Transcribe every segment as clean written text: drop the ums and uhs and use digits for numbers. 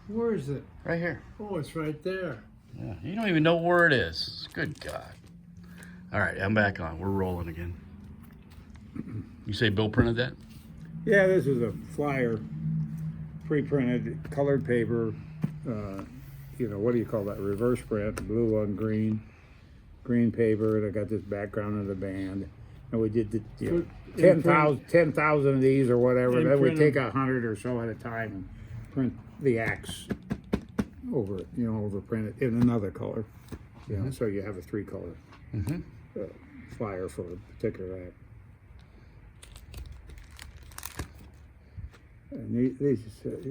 Where is it? Right here. Oh, it's right there. Yeah, you don't even know where it is. Good God. All right, I'm back on. We're rolling again. You say Bill printed that? Yeah, this is a flyer, pre-printed, colored paper. You know, what do you call that? Reverse print, blue on green, green paper. And I got this background of the band, and we did the 10,000 of these or whatever. Then we take 100 or so at a time and print the acts over it. You know, overprint it in another color. You know, so you have a 3-color flyer for a particular act. And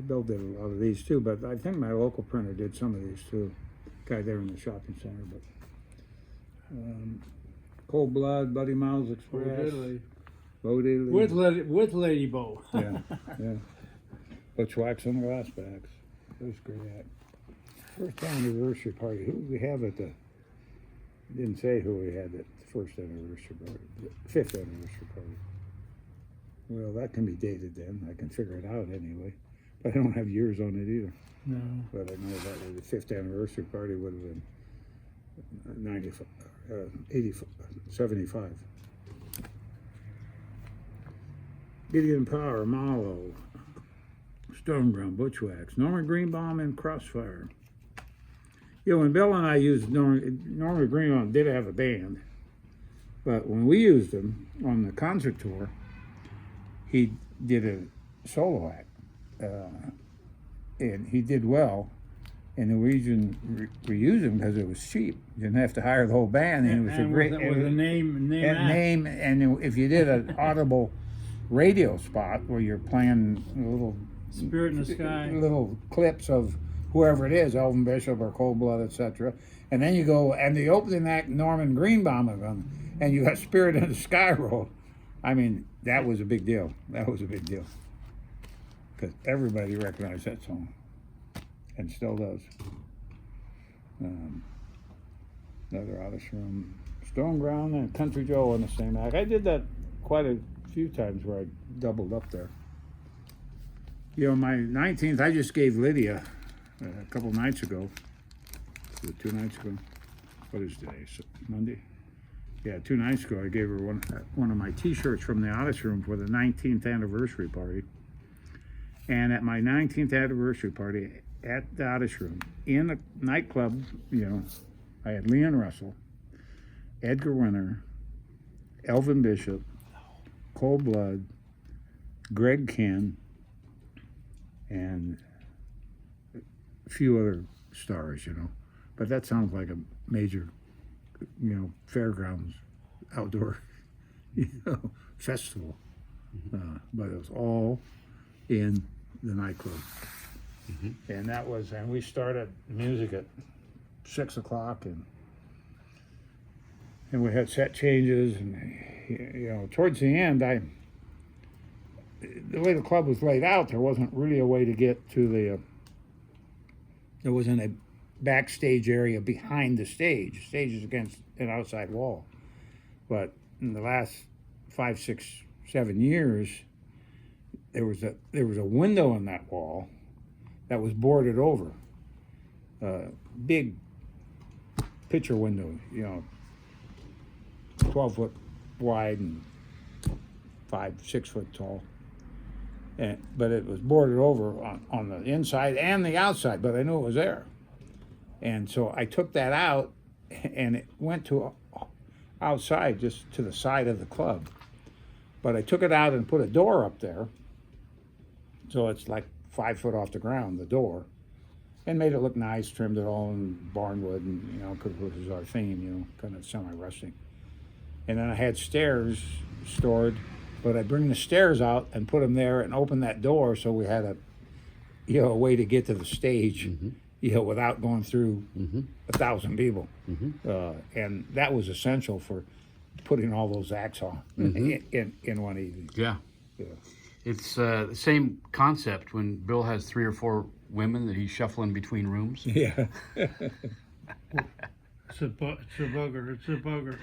Bill did a lot of these too, but I think my local printer did some of these too. Guy there in the shopping center, but Cold Blood, Buddy Miles Express, Bo Diddley. With Lady Bo. Yeah, yeah. Butch Wax on the glass backs. That was a great act. First anniversary party. Who did we have at the? Didn't say who we had at the first anniversary party. The 5th anniversary party. Well, that can be dated then. I can figure it out anyway. But I don't have years on it either. No. But I know that the 5th anniversary party would have been 95, 85, 75. Gideon Power, Mallow, Stoneground, Butchwax, Norman Greenbaum, and Crossfire. You know, when Bill and I used Norman Greenbaum did have a band, but when we used him on the concert tour, he did a solo act, and he did well. And the reason we used him because it was cheap. You didn't have to hire the whole band, and it was a great with a name. And if you did an audible radio spot where you're playing little Spirit in the Sky, little clips of whoever it is, Elvin Bishop or Cold Blood, etc. And then you go and the opening act, Norman Greenbaum of them, and you got Spirit in the Sky roll. I mean, that was a big deal. That was a big deal because everybody recognized that song, and still does. Another Odyssey Room, Stoneground, and Country Joe on the same act. I did that quite a few times where I doubled up there. You know, my 19th, I just gave Lydia a couple nights ago. 2 nights ago. What is today? Monday? Yeah, 2 nights ago, I gave her one of my T-shirts from the Odyssey Room for the 19th anniversary party. And at my 19th anniversary party at the Odyssey Room, in a nightclub, you know, I had Leon Russell, Edgar Winter, Elvin Bishop, Cold Blood, Greg Ken, and a few other stars, you know. But that sounds like a major, you know, fairgrounds outdoor, you know, festival. But it was all in the nightclub. And that was, and we started music at 6 o'clock, and we had set changes, and you know, towards the end, the way the club was laid out, there wasn't really a way to get to the. There wasn't a backstage area behind the stage. Stage is against an outside wall, but in the last 5, 6, 7 years, there was a window in that wall that was boarded over. Big picture window, you know, 12 foot wide and 5, 6 foot tall. But it was boarded over on the inside and the outside, but I knew it was there. And so I took that out, and it went to outside, just to the side of the club. But I took it out and put a door up there, so it's like 5 foot off the ground, the door, and made it look nice, trimmed it all in barnwood, and, you know, because it was our theme, you know, kind of semi-rustic. And then I had stairs stored, but I bring the stairs out and put them there and open that door, so we had a way to get to the stage, you know, without going through 1,000 people. And that was essential for putting all those acts on in one evening. Yeah. It's the same concept when Bill has 3 or 4 women that he's shuffling between rooms. Yeah. It's a bugger.